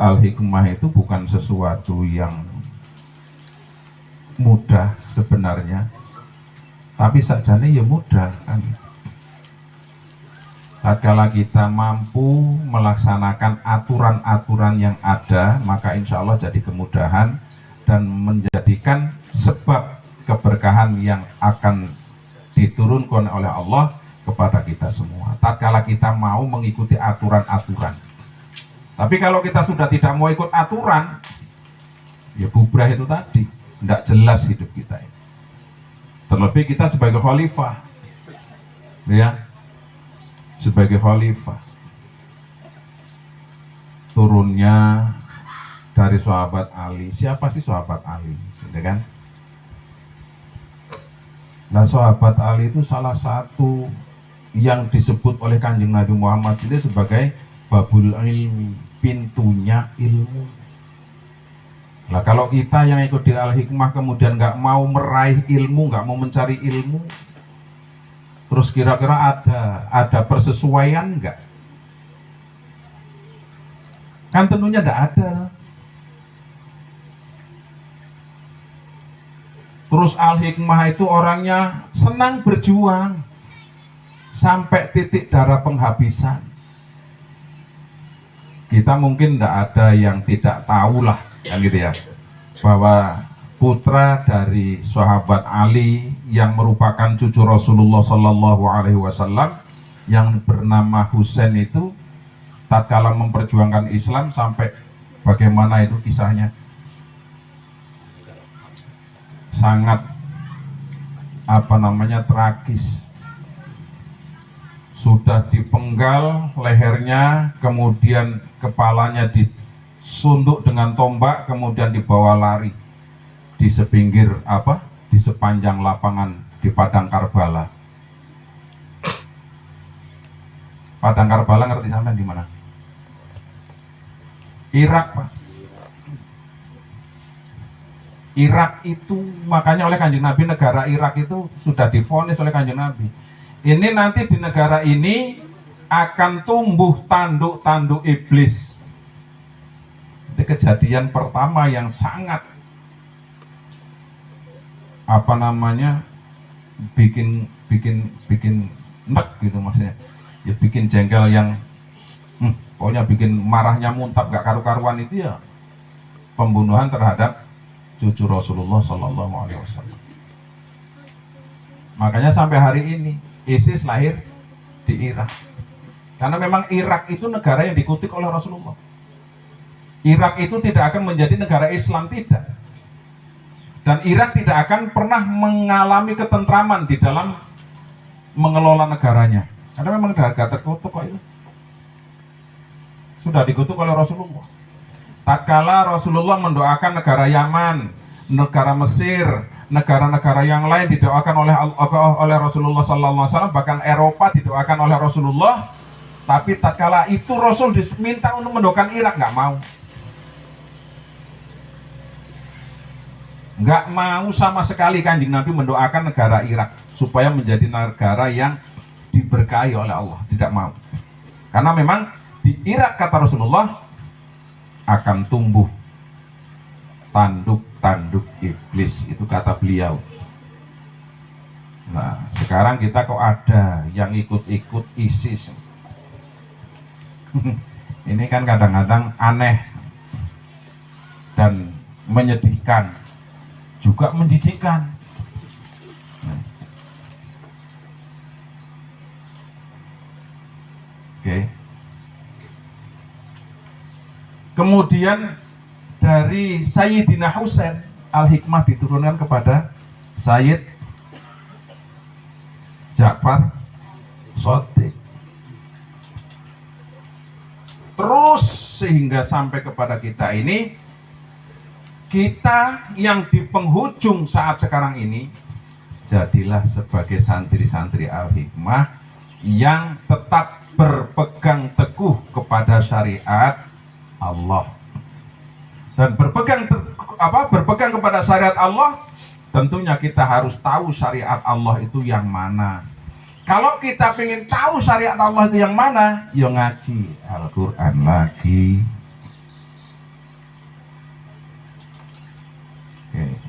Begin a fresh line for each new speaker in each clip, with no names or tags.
Al-Hikmah itu bukan sesuatu yang mudah sebenarnya, tapi sakjane ya mudah kan. Tatkala kita mampu melaksanakan aturan-aturan yang ada, maka insya Allah jadi kemudahan dan menjadikan sebab keberkahan yang akan diturunkan oleh Allah kepada kita semua. Tatkala kita mau mengikuti aturan-aturan. Tapi kalau kita sudah tidak mau ikut aturan, ya bubrah itu tadi, tidak jelas hidup kita ini. Terlebih kita sebagai khalifah, ya, sebagai khalifah, turunnya dari sahabat Ali. Siapa sih sahabat Ali, gitu kan? Nah, sahabat Ali itu salah satu yang disebut oleh Kanjeng Nabi Muhammad ini sebagai babul ilmi, pintunya ilmu. Nah, kalau kita yang ikut di Al-Hikmah kemudian nggak mau meraih ilmu, nggak mau mencari ilmu, terus kira-kira ada persesuaian nggak? Kan tentunya nggak ada. Terus Al-Hikmah itu orangnya senang berjuang sampai titik darah penghabisan. Kita mungkin tidak ada yang tidak tahu lah, kan gitu ya, bahwa putra dari sahabat Ali yang merupakan cucu Rasulullah Shallallahu Alaihi Wasallam yang bernama Husain itu tatkala memperjuangkan Islam sampai bagaimana itu kisahnya, sangat tragis. Sudah dipenggal lehernya, kemudian kepalanya disunduk dengan tombak, kemudian dibawa lari di sepinggir di sepanjang lapangan di Padang Karbala. Padang Karbala ngerti sampean di mana? Irak, Pak. Irak itu makanya oleh Kanjeng Nabi, negara Irak itu sudah divonis oleh Kanjeng Nabi. Ini nanti di negara ini akan tumbuh tanduk-tanduk iblis. Itu kejadian pertama yang sangat bikin nek gitu maksudnya. Ya bikin jengkel yang pokoknya bikin marahnya muntap gak karu-karuan itu ya pembunuhan terhadap cucu Rasulullah Shallallahu Alaihi Wasallam. Makanya sampai hari ini ISIS lahir di Irak. Karena memang Irak itu negara yang dikutuk oleh Rasulullah. Irak itu tidak akan menjadi negara Islam, tidak. Dan Irak tidak akan pernah mengalami ketentraman di dalam mengelola negaranya. Karena memang negara terkutuk kok itu. Sudah dikutuk oleh Rasulullah. Tatkala Rasulullah mendoakan negara Yaman, negara Mesir, negara-negara yang lain didoakan oleh Rasulullah Sallallahu Alaihi Wasallam, bahkan Eropa didoakan oleh Rasulullah. Tapi tatkala itu Rasul diminta untuk mendoakan Irak, nggak mau sama sekali Kanjeng Nabi mendoakan negara Irak supaya menjadi negara yang diberkahi oleh Allah, tidak mau. Karena memang di Irak kata Rasulullah akan tumbuh tanduk-tanduk iblis, itu kata beliau. Nah, sekarang kita kok ada yang ikut-ikut ISIS. Ini kan kadang-kadang aneh dan menyedihkan, juga menjijikkan. Oke. Kemudian dari Sayyidina Husain, Al-Hikmah diturunkan kepada Sayyid Ja'far Shadiq. Terus sehingga sampai kepada kita ini, kita yang di penghujung saat sekarang ini, jadilah sebagai santri-santri Al-Hikmah yang tetap berpegang teguh kepada syariat Allah. Dan berpegang kepada syariat Allah, tentunya kita harus tahu syariat Allah itu yang mana. Kalau kita ingin tahu syariat Allah itu yang mana, ya ngaji Al-Quran lagi.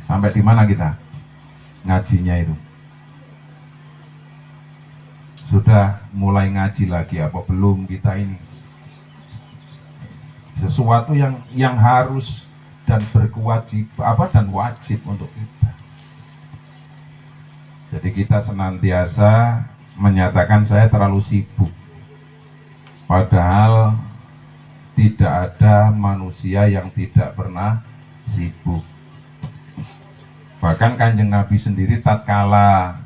Sampai di mana kita ngajinya itu? Sudah mulai ngaji lagi apa belum kita ini? Sesuatu yang harus dan berkewajiban dan wajib untuk kita. Jadi kita senantiasa menyatakan saya terlalu sibuk. Padahal tidak ada manusia yang tidak pernah sibuk. Bahkan Kanjeng Nabi sendiri tatkala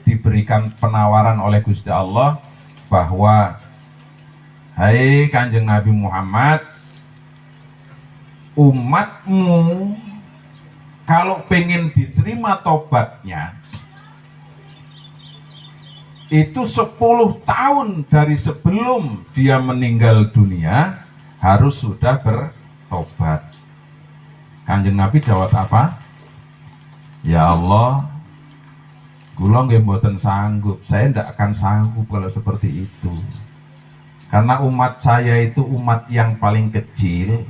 diberikan penawaran oleh Gusti Allah bahwa hai Kanjeng Nabi Muhammad, umatmu kalau pengen diterima tobatnya itu 10 tahun dari sebelum dia meninggal dunia harus sudah bertobat. Kanjeng Nabi jawab apa? Ya Allah, kula nggih mboten sanggup, saya tidak akan sanggup kalau seperti itu. Karena umat saya itu umat yang paling kecil,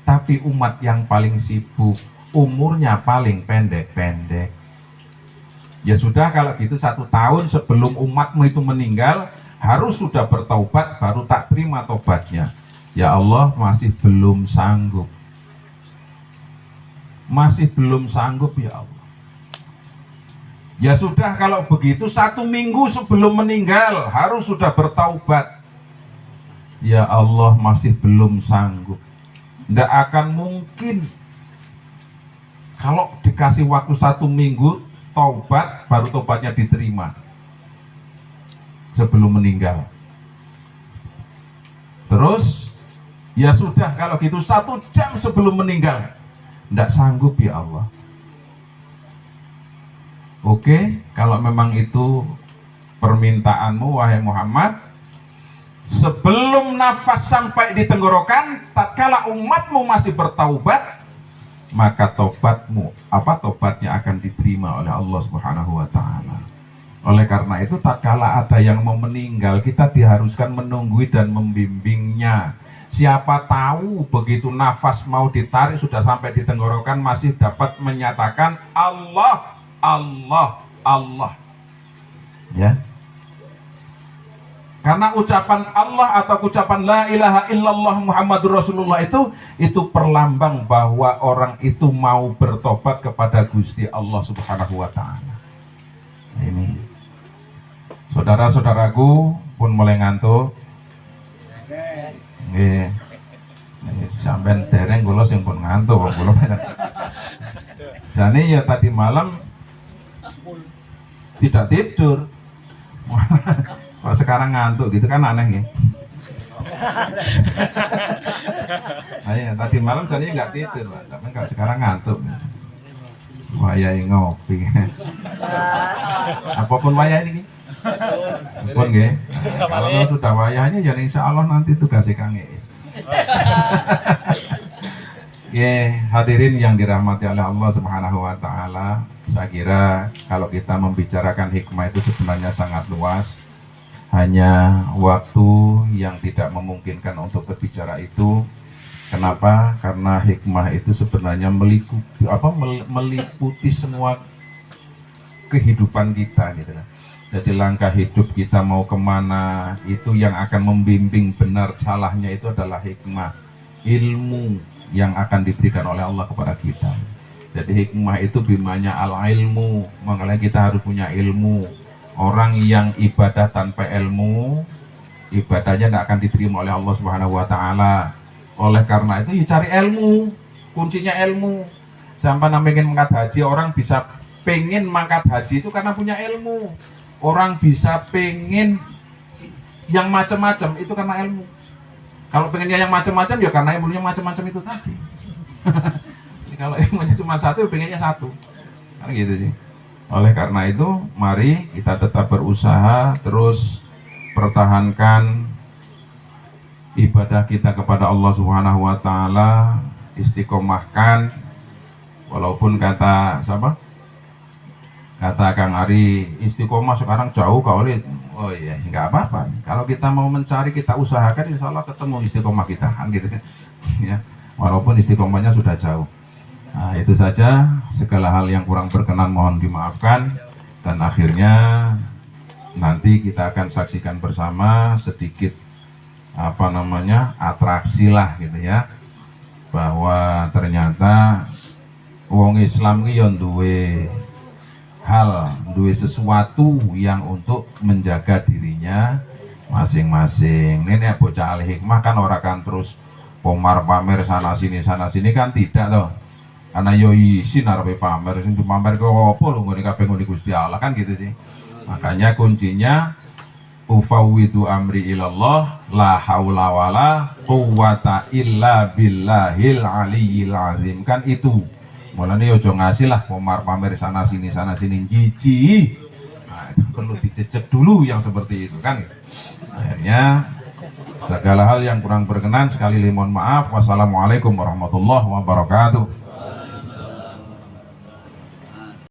tapi umat yang paling sibuk, umurnya paling pendek-pendek. Ya sudah, kalau gitu 1 tahun sebelum umatmu itu meninggal harus sudah bertaubat, baru tak terima tobatnya. Ya Allah, masih belum sanggup. Masih belum sanggup ya Allah. Ya sudah, kalau begitu 1 minggu sebelum meninggal harus sudah bertaubat. Ya Allah, masih belum sanggup. Tidak akan mungkin kalau dikasih waktu 1 minggu taubat, baru taubatnya diterima sebelum meninggal. Terus ya sudah, kalau gitu 1 jam sebelum meninggal. Tidak sanggup ya Allah. Oke, kalau memang itu permintaanmu wahai Muhammad, sebelum nafas sampai di tenggorokan, tatkala umatmu masih bertaubat, maka tobatnya akan diterima oleh Allah Subhanahu wa taala. Oleh karena itu, tatkala ada yang mau meninggal, kita diharuskan menunggui dan membimbingnya. Siapa tahu begitu nafas mau ditarik sudah sampai di tenggorokan masih dapat menyatakan Allah, Allah, Allah. Ya. Karena ucapan Allah atau ucapan la ilaha illallah Muhammadur Rasulullah itu perlambang bahwa orang itu mau bertobat kepada Gusti Allah Subhanahu wa taala. Ini. Saudara-saudaraku pun mulai ngantuk. Nggih. Sampeyan dereng kula sing pun ngantuk kok kula. Jane ya tadi malam tidak tidur. Kok sekarang ngantuk gitu kan aneh ya. Nah, ya, tadi malam jadinya nggak tidur, Pak. Tapi kalau sekarang ngantuk. Wayai ngopi. Apapun wayah ini. Pun nggih. Kalau sudah wayahnya ya insya Allah nanti tugasnya Kang Iis. Hadirin yang dirahmati oleh Allah Subhanahu wa taala, saya kira kalau kita membicarakan hikmah itu sebenarnya sangat luas. Hanya waktu yang tidak memungkinkan untuk berbicara itu. Kenapa? Karena hikmah itu sebenarnya meliputi semua kehidupan kita gitu. Jadi langkah hidup kita mau kemana, itu yang akan membimbing benar salahnya itu adalah hikmah, ilmu yang akan diberikan oleh Allah kepada kita. Jadi hikmah itu bimanya al-ilmu, makanya kita harus punya ilmu. Orang yang ibadah tanpa ilmu, ibadahnya tidak akan diterima oleh Allah Subhanahu wa taala. Oleh karena itu ya cari ilmu, kuncinya ilmu. Sampai namanya mangkat haji, orang bisa pengen mangkat haji itu karena punya ilmu. Orang bisa pengen yang macam-macam itu karena ilmu. Kalau pengennya yang macam-macam ya karena ilmunya macam-macam itu tadi. Kalau ilmunya cuma satu, pengennya satu. Kan gitu sih. Oleh karena itu, mari kita tetap berusaha terus pertahankan ibadah kita kepada Allah Subhanahu wa taala, istiqomahkan walaupun kata siapa? Kata Kang Ari, istiqomah sekarang jauh kau lihat. Oh iya, enggak apa-apa. Kalau kita mau mencari, kita usahakan, insya Allah ketemu istiqomah kita, kan gitu ya. Walaupun istiqomahnya sudah jauh. Nah, itu saja, segala hal yang kurang berkenan mohon dimaafkan, dan akhirnya nanti kita akan saksikan bersama sedikit atraksi lah gitu ya, bahwa ternyata wong Islam ki yo duwe sesuatu yang untuk menjaga dirinya masing-masing. Ini bocah ahli hikmah kan orang kan terus pamer sana sini kan tidak toh. Karena yo isin arepe pamer, sing pamer kok apa lho ngene kabeh ngene Gusti Allah kan gitu sih. Makanya kuncinya ufawwidu amri ilallah la haula wala quwata illa billahil aliyyil azim, kan itu. Mulane ojo ngasih lah pamer sana sini jijik. Nah, itu perlu dicecek dulu yang seperti itu kan. Akhirnya segala hal yang kurang berkenan sekali mohon maaf. Wassalamualaikum warahmatullahi wabarakatuh.